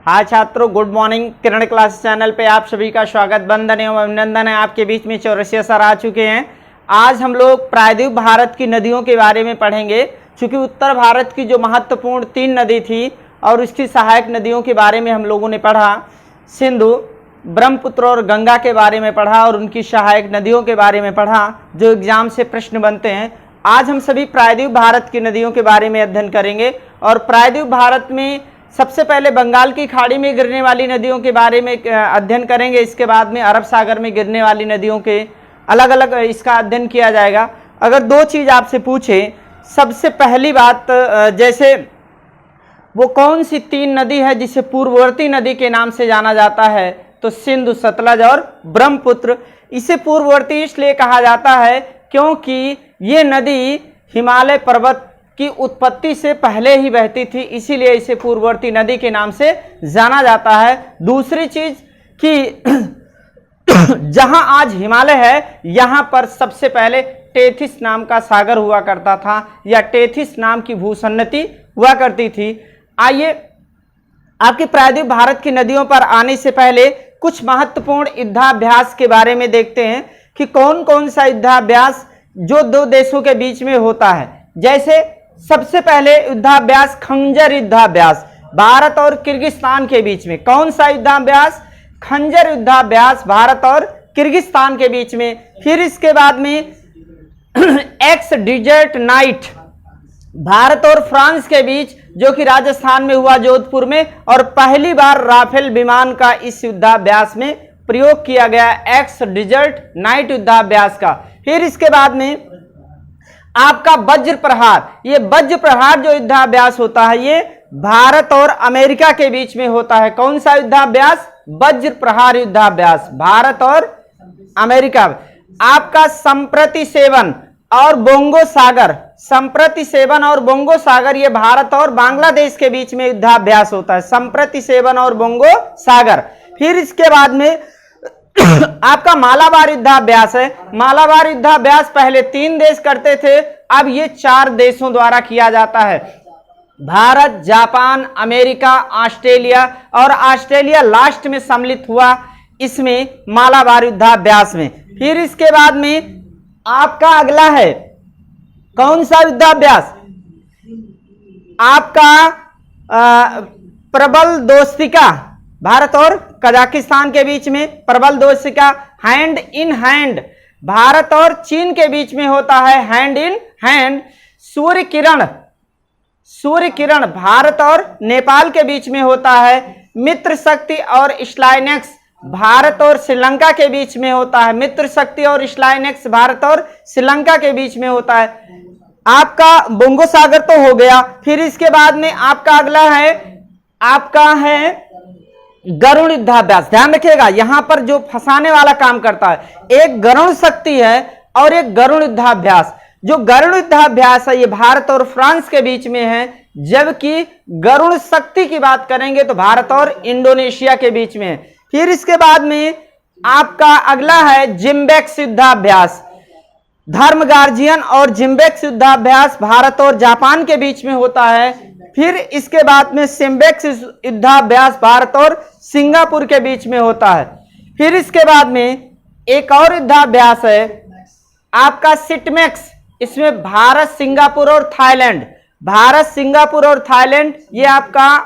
हाँ छात्रों, good morning. किरण class channel पे आप सभी का स्वागत, वंदन एवं अभिनंदन है। आपके बीच में चौरसिया सर आ चुके हैं। आज हम लोग प्रायद्वीप भारत की नदियों के बारे में पढ़ेंगे। चूंकि उत्तर भारत की जो महत्वपूर्ण 3 नदी थी और उसकी सहायक नदियों के बारे में हम लोगों ने पढ़ा, सिंधु, ब्रह्मपुत्र और गंगा के बारे में पढ़ा और उनकी सहायक नदियों के बारे में पढ़ा जो एग्जाम से प्रश्न बनते हैं। आज हम सभी प्रायद्वीप भारत की नदियों के बारे में अध्ययन करेंगे और प्रायद्वीप भारत में सबसे पहले बंगाल की खाड़ी में गिरने वाली नदियों के बारे में अध्ययन करेंगे। इसके बाद में अरब सागर में गिरने वाली नदियों के अलग अलग इसका अध्ययन किया जाएगा। अगर 2 चीज़ आपसे पूछे, सबसे पहली बात, जैसे वो कौन सी 3 नदी है जिसे पूर्ववर्ती नदी के नाम से जाना जाता है, तो सिंधु, सतलज और ब्रह्मपुत्र। इसे पूर्ववर्ती इसलिए कहा जाता है क्योंकि ये नदी हिमालय पर्वत की उत्पत्ति से पहले ही बहती थी, इसीलिए इसे पूर्ववर्ती नदी के नाम से जाना जाता है। दूसरी चीज कि जहां आज हिमालय है, यहां पर सबसे पहले टेथिस नाम का सागर हुआ करता था या टेथिस नाम की भूसन्नति हुआ करती थी। आइए आपके प्रायद्वीप भारत की नदियों पर आने से पहले कुछ महत्वपूर्ण युद्धाभ्यास के बारे में देखते हैं कि कौन कौन सा युद्धाभ्यास जो 2 देशों के बीच में होता है। जैसे सबसे पहले युद्धाभ्यास खंजर युद्धाभ्यास, भारत और किर्गिस्तान के बीच में। कौन सा युद्धाभ्यास? खंजर युद्धाभ्यास, भारत और किर्गिस्तान के बीच में। फिर इसके बाद में एक्स डिजर्ट नाइट, भारत और फ्रांस के बीच, जो कि राजस्थान में हुआ, जोधपुर में, और पहली बार राफेल विमान का इस युद्धाभ्यास में प्रयोग किया गया, एक्स डिजर्ट नाइट युद्धाभ्यास का। फिर इसके बाद में आपका वज्र प्रहार, ये वज्र प्रहार जो युद्धाभ्यास होता है ये भारत और अमेरिका के बीच में होता है। कौन सा युद्धाभ्यास? वज्र प्रहार युद्धाभ्यास, भारत और अमेरिका। आपका संप्रति सेवन और बोंगो सागर, संप्रति सेवन और बोंगो सागर, ये भारत और बांग्लादेश के बीच में युद्धाभ्यास होता है, संप्रति सेवन और बोंगो सागर। फिर इसके बाद में आपका मालाबार युद्धाभ्यास है। मालाबार युद्धाभ्यास पहले 3 देश करते थे, अब ये 4 देशों द्वारा किया जाता है, भारत, जापान, अमेरिका, ऑस्ट्रेलिया, और ऑस्ट्रेलिया लास्ट में सम्मिलित हुआ इसमें मालाबार युद्धाभ्यास में। फिर इसके बाद में आपका अगला है कौन सा युद्धाभ्यास? आपका प्रबल दोस्तिका, भारत और कजाकिस्तान के बीच में प्रबल दोस्तिका। हैंड इन हैंड, भारत और चीन के बीच में होता है, hand in hand. Surya Kiran, Surya Kiran, Bharat और नेपाल के बीच में होता है। मित्र शक्ति और स्लाइनेक्स, भारत और श्रीलंका के बीच में होता है। मित्र शक्ति और स्लाइनेक्स भारत और श्रीलंका के बीच में होता है। आपका बोंगो सागर तो हो गया। फिर इसके बाद में आपका अगला है, आपका है गरुड़ युद्धाभ्यास। ध्यान रखिएगा, यहां पर जो फंसाने वाला काम करता है, एक गरुड़ शक्ति है और एक गरुड़ युद्धाभ्यास। जो गरुड़ युद्धाभ्यास है ये भारत और फ्रांस के बीच में है, जबकि गरुड़ शक्ति की बात करेंगे तो भारत और इंडोनेशिया के बीच में है। फिर इसके बाद में आपका अगला है जिम्बेक्स युद्धाभ्यास, धर्म गार्जियन और जिम्बेक्स युद्धाभ्यास भारत और जापान के बीच में होता है। फिर इसके बाद में सिम्बेक्स युद्धाभ्यास भारत और सिंगापुर के बीच में होता है। फिर इसके बाद में एक और युद्धाभ्यास है आपका सिटमेक्स, इसमें भारत, सिंगापुर और थाईलैंड, भारत, सिंगापुर और थाईलैंड, ये आपका।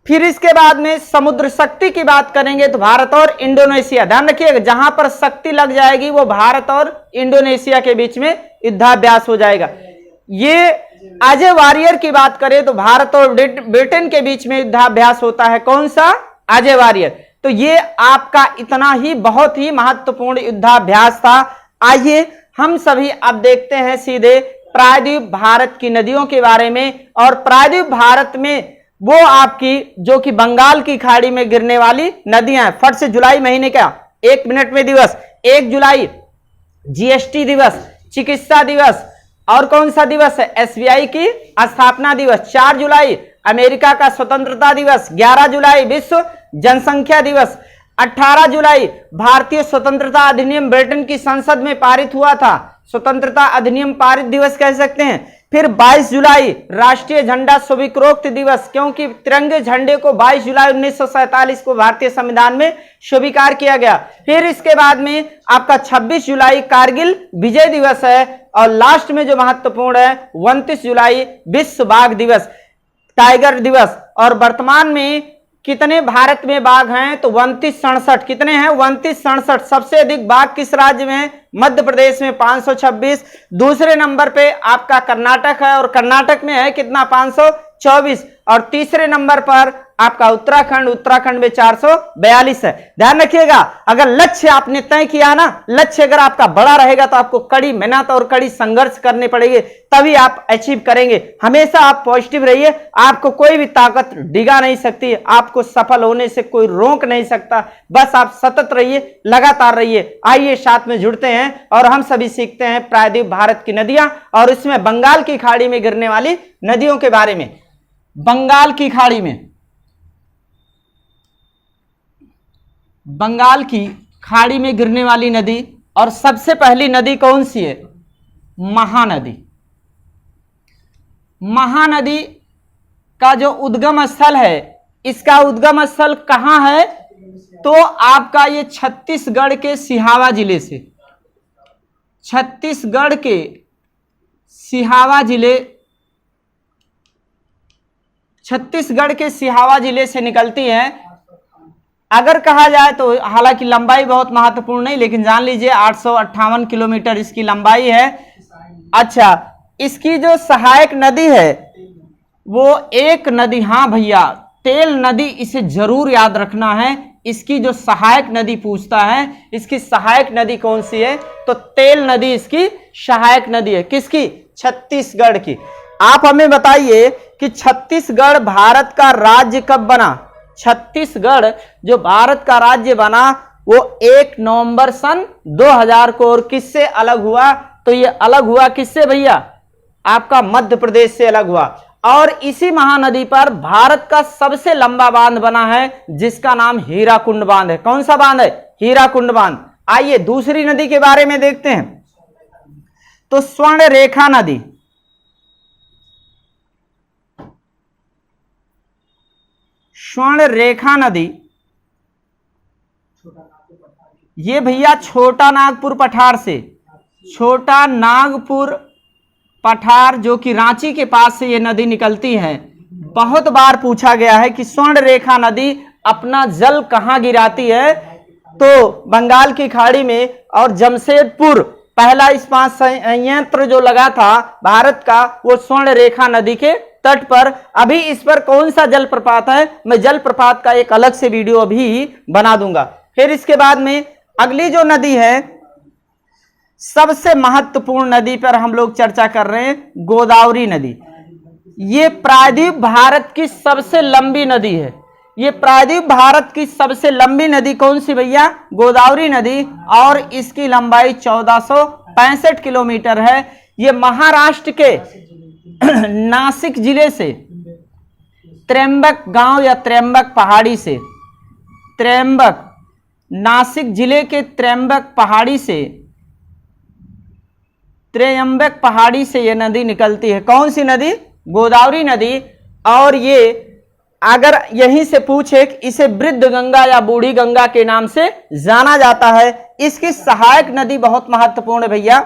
फिर इसके बाद में समुद्र शक्ति की बात करेंगे तो भारत और इंडोनेशिया। ध्यान रखिएगा, जहां पर शक्ति लग जाएगी वो भारत और इंडोनेशिया के बीच में युद्धाभ्यास हो जाएगा। ये अजय वारियर की बात करें तो भारत और ब्रिटेन के बीच में युद्धाभ्यास होता है। कौन सा? अजय वारियर। तो ये आपका इतना ही बहुत ही महत्वपूर्ण युद्धाभ्यास था। आइए हम सभी अब देखते हैं सीधे प्रायद्वीप भारत की नदियों के बारे में। और प्रायद्वीप भारत में वो आपकी जो कि बंगाल की खाड़ी में गिरने वाली नदियां हैं। फट से जुलाई महीने का 1 मिनट में दिवस, 1 जुलाई जीएसटी दिवस, चिकित्सा दिवस, और कौन सा दिवस है? एसबीआई की स्थापना दिवस। 4 जुलाई अमेरिका का स्वतंत्रता दिवस। 11 जुलाई विश्व जनसंख्या दिवस। 18 जुलाई भारतीय स्वतंत्रता अधिनियम ब्रिटेन की संसद में पारित हुआ था, स्वतंत्रता अधिनियम पारित दिवस कह सकते हैं। फिर 22 जुलाई राष्ट्रीय झंडा स्वीकृत दिवस, क्योंकि तिरंगे झंडे को 22 जुलाई 1947 को भारतीय संविधान में स्वीकार किया गया। फिर इसके बाद में आपका 26 जुलाई कारगिल विजय दिवस है, और लास्ट में जो महत्वपूर्ण है 29 जुलाई विश्व बाघ दिवस, टाइगर दिवस। और वर्तमान में कितने भारत में बाघ हैं, तो 2967। कितने हैं? 2967। सबसे अधिक बाघ किस राज्य में है? मध्य प्रदेश में 526। दूसरे नंबर पे आपका कर्नाटक है, और कर्नाटक में है कितना? 524। और तीसरे नंबर पर आपका उत्तराखंड में 442 है। ध्यान रखिएगा, अगर लक्ष्य आपने तय किया ना, लक्ष्य अगर आपका बड़ा रहेगा तो आपको कड़ी मेहनत और कड़ी संघर्ष करने पड़ेगी, तभी आप अचीव करेंगे। हमेशा आप पॉजिटिव रहिए, आपको कोई भी ताकत डिगा नहीं सकती, आपको सफल होने से कोई रोक नहीं सकता। बस आप सतत रहिए, लगातार रहिए। आइए साथ में जुड़ते हैं और हम सभी सीखते हैं प्रायद्वीप भारत की नदियां, और इसमें बंगाल की खाड़ी में गिरने वाली नदियों के बारे में। बंगाल की खाड़ी में गिरने वाली नदी, और सबसे पहली नदी कौन सी है? महानदी। महानदी का जो उद्गम स्थल है, इसका उद्गम स्थल कहां है? तो आपका ये छत्तीसगढ़ के सिहावा जिले से, छत्तीसगढ़ के सिहावा जिले से निकलती है। अगर कहा जाए तो हालांकि लंबाई बहुत महत्वपूर्ण नहीं, लेकिन जान लीजिए 858 किलोमीटर इसकी लंबाई है। अच्छा, इसकी जो सहायक नदी है वो एक नदी, हाँ भैया, तेल नदी, इसे जरूर याद रखना है। इसकी जो सहायक नदी पूछता है, इसकी सहायक नदी कौन सी है? तो तेल नदी इसकी सहायक नदी है। किसकी? छत्तीसगढ़ की। आप हमें बताइए कि छत्तीसगढ़ भारत का राज्य कब बना? छत्तीसगढ़ जो भारत का राज्य बना वो 1 नवंबर सन 2000 को। और किससे अलग हुआ? तो ये अलग हुआ किससे भैया? आपका मध्य प्रदेश से अलग हुआ। और इसी महानदी पर भारत का सबसे लंबा बांध बना है, जिसका नाम हीराकुंड बांध है। कौन सा बांध है? हीराकुंड बांध। आइए दूसरी नदी के बारे में देखते हैं। तो स्वर्ण रेखा नदी, स्वर्ण रेखा नदी, ये भैया छोटा नागपुर पठार से, छोटा नागपुर पठार जो कि रांची के पास से ये नदी निकलती है। बहुत बार पूछा गया है कि स्वर्ण रेखा नदी अपना जल कहां गिराती है? तो बंगाल की खाड़ी में। और जमशेदपुर पहला इस्पात संयंत्र जो लगा था भारत का, वो स्वर्ण रेखा नदी के तट पर। अभी इस पर कौन सा जलप्रपात है, मैं जलप्रपात का एक अलग से वीडियो अभी बना दूंगा। फिर इसके बाद में अगली जो नदी है, सबसे महत्वपूर्ण नदी पर हम लोग चर्चा कर रहे हैं, गोदावरी नदी। ये प्रायद्वीप भारत की सबसे लंबी नदी है। ये प्रायद्वीप भारत की सबसे लंबी नदी कौन सी भैया? गोदावरी नदी। और इसकी लंबाई 1465 किलोमीटर है। ये महाराष्ट्र के नासिक जिले से, त्र्यंबक गांव या त्र्यंबक पहाड़ी से, त्र्यंबक, नासिक जिले के त्र्यंबक पहाड़ी से ये नदी निकलती है। कौन सी नदी? गोदावरी नदी। और ये अगर यहीं से पूछे, इसे वृद्ध गंगा या बूढ़ी गंगा के नाम से जाना जाता है। इसकी सहायक नदी बहुत महत्वपूर्ण है भैया।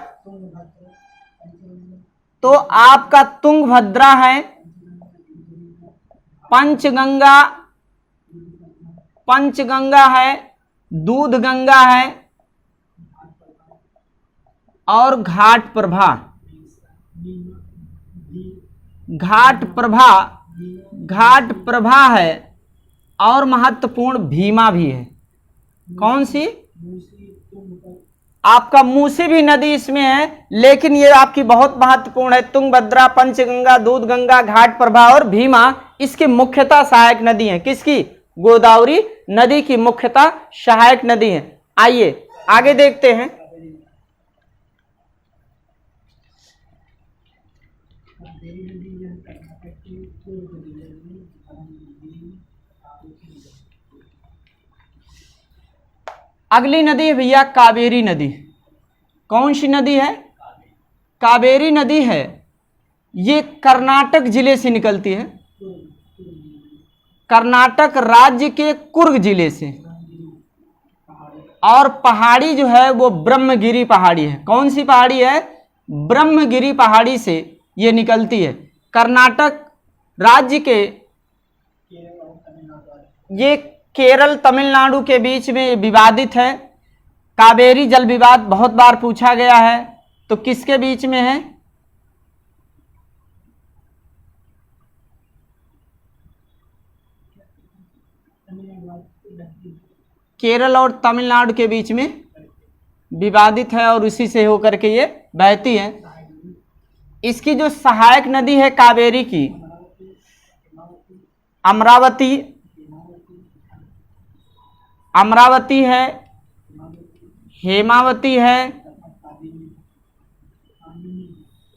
तो आपका तुंगभद्रा है, पंचगंगा है, दूध गंगा है, और घाट प्रभा है। और महत्वपूर्ण भीमा भी है। कौन सी? आपका मूसी भी नदी इसमें है, लेकिन ये आपकी बहुत महत्वपूर्ण है। तुंगभद्रा, पंचगंगा, दूध गंगा, घाट प्रभा और भीमा इसकी मुख्यतः सहायक नदी है। किसकी? गोदावरी नदी की मुख्यतः सहायक नदी है। आइए आगे देखते हैं। अगली नदी है भैया कावेरी नदी। कौन सी नदी है? कावेरी नदी है। ये कर्नाटक जिले से निकलती है, कर्नाटक राज्य के कुर्ग जिले से। और पहाड़ी जो है वो ब्रह्मगिरी पहाड़ी है। कौन सी पहाड़ी है? ब्रह्मगिरी पहाड़ी से ये निकलती है। कर्नाटक राज्य के, ये केरल तमिलनाडु के बीच में विवादित है। कावेरी जल विवाद बहुत बार पूछा गया है, तो किसके बीच में है? केरल और तमिलनाडु के बीच में विवादित है और उसी से होकर के ये बहती है। इसकी जो सहायक नदी है कावेरी की, अमरावती, अमरावती है, हेमावती है,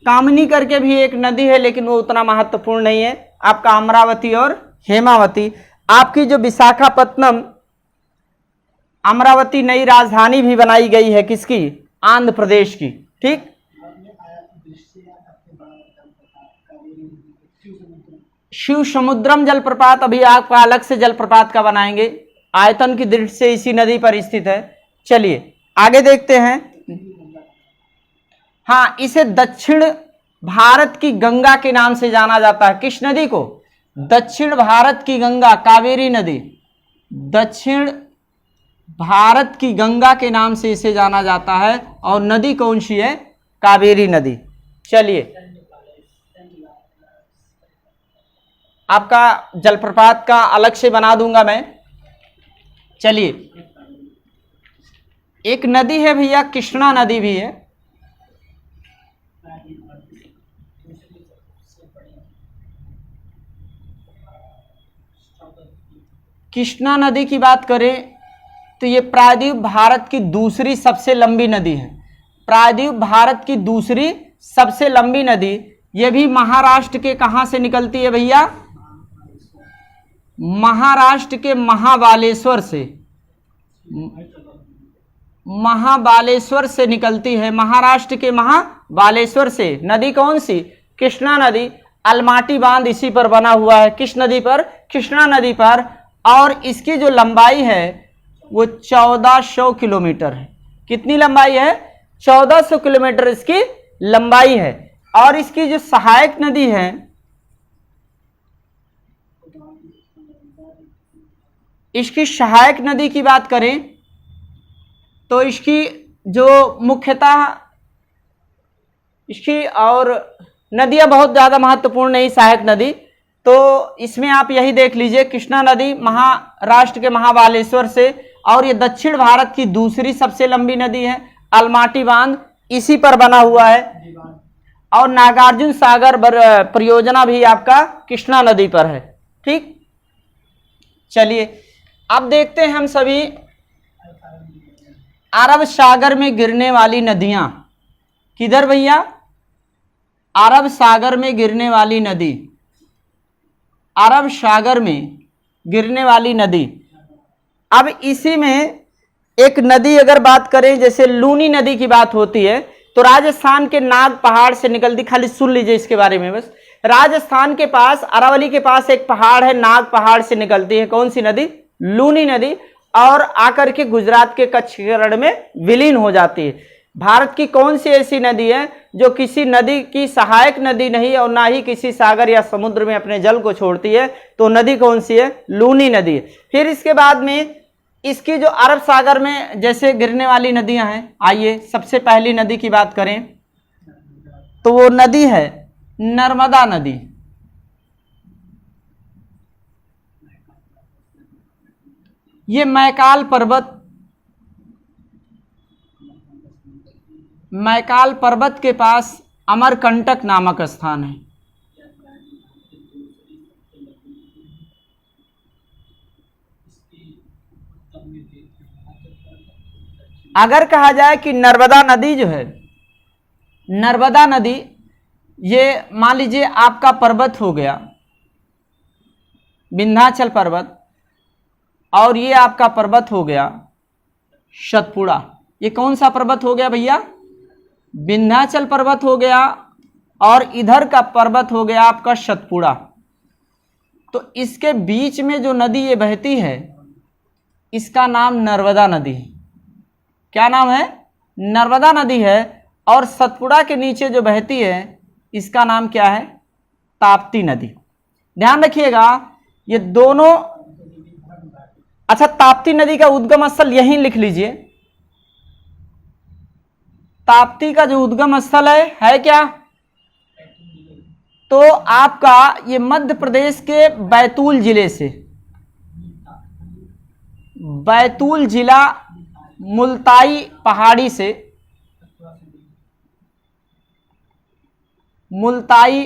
कामनी करके भी एक नदी है लेकिन वो उतना महत्वपूर्ण नहीं है। आपका अमरावती और हेमावती। आपकी जो विशाखापत्तनम, अमरावती नई राजधानी भी बनाई गई है किसकी? आंध्र प्रदेश की। ठीक। शिव समुद्रम जलप्रपात अभी आपका अलग से जलप्रपात का बनाएंगे, आयतन की दृष्टि से इसी नदी पर स्थित है। चलिए आगे देखते हैं। हाँ, इसे दक्षिण भारत की गंगा के नाम से जाना जाता है। किस नदी को? दक्षिण भारत की गंगा, कावेरी नदी। दक्षिण भारत की गंगा के नाम से इसे जाना जाता है। और नदी कौन सी है? कावेरी नदी। चलिए, आपका जलप्रपात का अलग से बना दूंगा मैं। चलिए, एक नदी है भैया, कृष्णा नदी भी है। कृष्णा नदी की बात करें तो ये प्रायद्वीप भारत की दूसरी सबसे लंबी नदी है। प्रायद्वीप भारत की दूसरी सबसे लंबी नदी। ये भी महाराष्ट्र के कहां से निकलती है भैया? महाराष्ट्र के महाबालेश्वर से, महाबालेश्वर से निकलती है। महाराष्ट्र के महाबालेश्वर से। नदी कौन सी? कृष्णा नदी। अलमाटी बांध इसी पर बना हुआ है। किस नदी पर? कृष्णा नदी पर। और इसकी जो लंबाई है वो 1400 किलोमीटर है। कितनी लंबाई है? 1400 किलोमीटर इसकी लंबाई है। और इसकी जो सहायक नदी है, इसकी सहायक नदी की बात करें तो इसकी जो मुख्यतः इसकी और नदियां बहुत ज्यादा महत्वपूर्ण नहीं सहायक नदी, तो इसमें आप यही देख लीजिए, कृष्णा नदी महाराष्ट्र के महाबालेश्वर से। और ये दक्षिण भारत की दूसरी सबसे लंबी नदी है। अलमाटी बांध इसी पर बना हुआ है। और नागार्जुन सागर परियोजना भी आपका कृष्णा नदी पर है। ठीक। चलिए अब देखते हैं हम सभी अरब सागर में गिरने वाली नदियां। किधर भैया? अरब सागर में गिरने वाली नदी। अरब सागर में गिरने वाली नदी। अब इसी में एक नदी अगर बात करें, जैसे लूनी नदी की बात होती है तो राजस्थान के नाग पहाड़ से निकलती। खाली सुन लीजिए इसके बारे में बस। राजस्थान के पास, अरावली के पास एक पहाड़ है, नाग पहाड़ से निकलती है। कौन सी नदी? लूनी नदी। और आकर के गुजरात के कच्छ रण में विलीन हो जाती है। भारत की कौन सी ऐसी नदी है जो किसी नदी की सहायक नदी नहीं और ना ही किसी सागर या समुद्र में अपने जल को छोड़ती है? तो नदी कौन सी है? लूनी नदी। फिर इसके बाद में इसकी जो अरब सागर में जैसे गिरने वाली नदियां हैं, आइए सबसे पहली नदी की बात करें तो वो नदी है नर्मदा नदी। ये मैकाल पर्वत के पास अमरकंटक नामक स्थान है। अगर कहा जाए कि नर्मदा नदी जो है, नर्मदा नदी ये मान लीजिए आपका पर्वत हो गया विंध्याचल पर्वत, और ये आपका पर्वत हो गया सतपुड़ा। ये कौन सा पर्वत हो गया भैया? विंध्याचल पर्वत हो गया और इधर का पर्वत हो गया आपका सतपुड़ा। तो इसके बीच में जो नदी ये बहती है इसका नाम नर्मदा नदी है। क्या नाम है? नर्मदा नदी है। और सतपुड़ा के नीचे जो बहती है इसका नाम क्या है? ताप्ती नदी। ध्यान रखिएगा ये दोनों। अच्छा, ताप्ती नदी का उद्गम स्थल यहीं लिख लीजिए। ताप्ती का जो उद्गम स्थल है क्या? तो आपका ये मध्य प्रदेश के बैतूल जिले से, बैतूल जिला मुल्ताई पहाड़ी से, मुल्ताई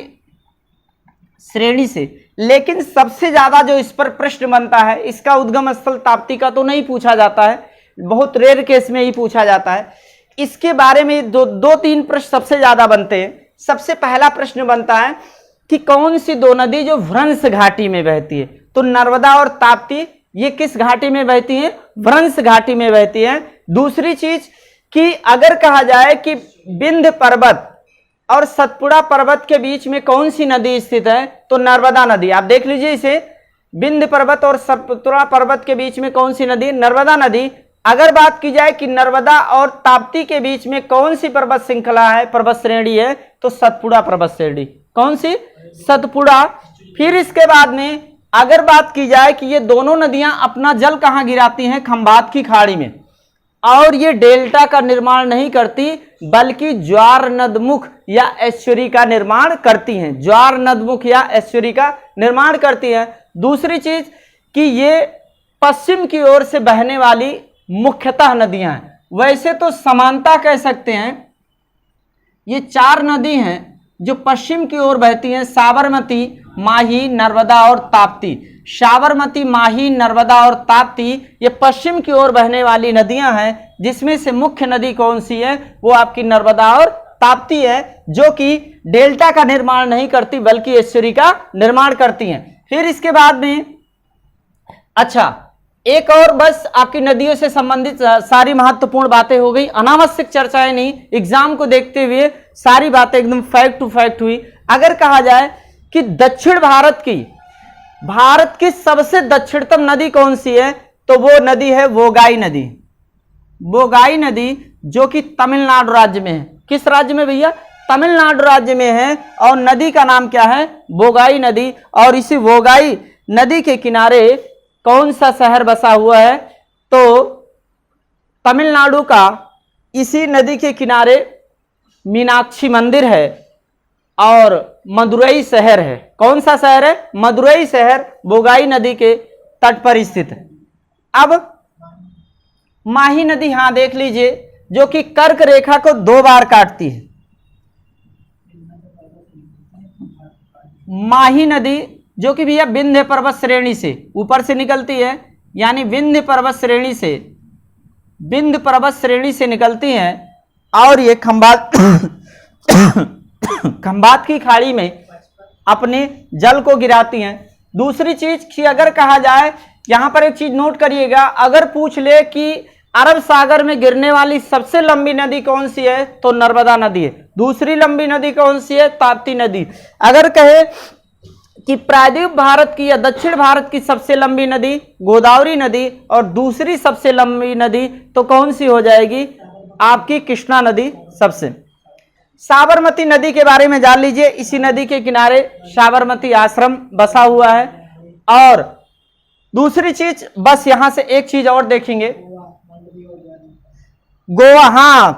श्रेणी से। लेकिन सबसे ज्यादा जो इस पर प्रश्न बनता है, इसका उद्गम स्थल ताप्ती का तो नहीं पूछा जाता है, बहुत रेयर केस में ही पूछा जाता है। इसके बारे में दो तीन प्रश्न सबसे ज्यादा बनते हैं। सबसे पहला प्रश्न बनता है कि कौन सी दो नदी जो भ्रंश घाटी में बहती है? तो नर्मदा और ताप्ती ये किस घाटी में बहती है? भ्रंश घाटी में बहती है। दूसरी चीज कि अगर कहा जाए कि विंध्य पर्वत और सतपुड़ा पर्वत के बीच में कौन सी नदी स्थित है? तो नर्मदा नदी। आप देख लीजिए इसे, विंध्य पर्वत और सतपुड़ा पर्वत के बीच में कौन सी नदी? नर्मदा नदी। अगर बात की जाए कि नर्मदा और ताप्ती के बीच में कौन सी पर्वत श्रृंखला है, पर्वत श्रेणी है? तो सतपुड़ा पर्वत श्रेणी। कौन सी? सतपुड़ा। फिर इसके बाद में अगर बात की जाए कि ये दोनों नदियां अपना जल कहां गिराती हैं? खंबात की खाड़ी में। और ये डेल्टा का निर्माण नहीं करती बल्कि ज्वार नदमुख या एस्चुरी का निर्माण करती हैं। ज्वार नदमुख या एस्चुरी का निर्माण करती हैं। दूसरी चीज कि ये पश्चिम की ओर से बहने वाली मुख्यतः नदियां हैं। वैसे तो समानता कह सकते हैं, ये चार नदी हैं जो पश्चिम की ओर बहती हैं, साबरमती, माही, नर्मदा और ताप्ती। साबरमती, माही, नर्मदा और ताप्ती ये पश्चिम की ओर बहने वाली नदियां हैं, जिसमें से मुख्य नदी कौन सी है? वो आपकी नर्मदा और ताप्ती है, जो कि डेल्टा का निर्माण नहीं करती बल्कि एस्चुरी का निर्माण करती हैं। फिर इसके बाद में अच्छा एक और बस आपकी नदियों से संबंधित सारी महत्वपूर्ण बातें हो गई, अनावश्यक चर्चाएं नहीं, एग्जाम को देखते हुए सारी बातें एकदम फैक्ट टू फैक्ट हुई। अगर कहा जाए कि दक्षिण भारत की सबसे दक्षिणतम नदी कौन सी है? तो वो नदी है वोगाई नदी। वोगाई नदी जो कि तमिलनाडु राज्य में है। किस राज्य में भैया? तमिलनाडु राज्य में है। और नदी का नाम क्या है? वोगाई नदी। और इसी वोगाई नदी के किनारे कौन सा शहर बसा हुआ है? तो तमिलनाडु का इसी नदी के किनारे मीनाक्षी मंदिर है और मदुरई शहर है। कौन सा शहर है? मदुरई शहर वोगाई नदी के तट पर स्थित है। अब माही नदी, हां देख लीजिए, जो कि कर्क रेखा को 2 बार काटती है। माही नदी जो कि भैया विंध्य पर्वत श्रेणी से ऊपर से निकलती है, यानी विंध्य पर्वत श्रेणी से निकलती हैं और ये खंबात की खाड़ी में अपने जल को गिराती हैं। दूसरी चीज कि अगर कहा जाए, यहां पर एक चीज नोट करिएगा, अगर पूछ ले कि अरब सागर में गिरने वाली सबसे लंबी नदी कौन सी है? तो नर्मदा नदी है। दूसरी लंबी नदी कौन सी है? ताप्ती नदी। अगर कहे कि प्रायद्वीप भारत की या दक्षिण भारत की सबसे लंबी नदी गोदावरी नदी और दूसरी सबसे लंबी नदी तो कौन सी हो जाएगी? आपकी कृष्णा नदी सबसे। साबरमती नदी के बारे में जान लीजिए, इसी नदी के किनारे साबरमती आश्रम बसा हुआ है। और दूसरी चीज, बस यहां से एक चीज और देखेंगे, गोवा। हां,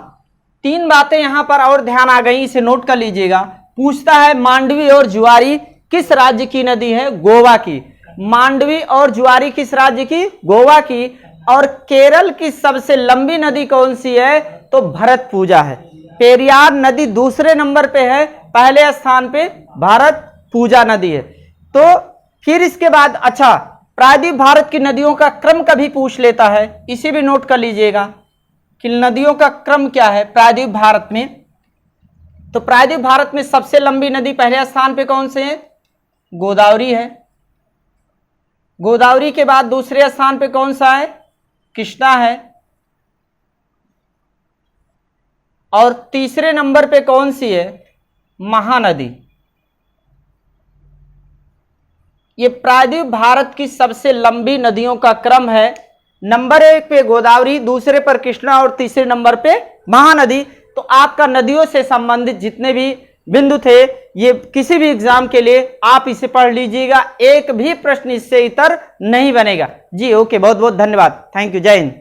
3 बातें यहां पर और ध्यान आ गई, इसे नोट कर लीजिएगा। पूछता है मांडवी और जुआरी किस राज्य की नदी है? गोवा की। मांडवी और जुआरी किस राज्य की? गोवा की। और केरल की सबसे लंबी नदी कौन सी है? तो भरतपुजा है। पेरियार नदी दूसरे नंबर पे है, पहले स्थान पे भरतपुजा नदी है। तो फिर इसके बाद अच्छा, प्रायद्वीप भारत की नदियों का क्रम कभी पूछ लेता है, इसे भी नोट कर लीजिएगा कि नदियों का क्रम क्या है प्रायद्वीप भारत में। तो प्रायद्वीप भारत में सबसे लंबी नदी पहले स्थान पे कौन से है? गोदावरी है। गोदावरी के बाद दूसरे स्थान पे कौन सा है? कृष्णा है। और तीसरे नंबर पे कौन सी है? महानदी। ये प्रायद्वीप भारत की सबसे लंबी नदियों का क्रम है। नंबर 1 पे गोदावरी, दूसरे पर कृष्णा और तीसरे नंबर पे महानदी। तो आपका नदियों से संबंधित जितने भी बिंदु थे, ये किसी भी एग्जाम के लिए आप इसे पढ़ लीजिएगा, एक भी प्रश्न इससे इतर नहीं बनेगा। जी ओके, बहुत बहुत धन्यवाद, थैंक यू, जय हिंद।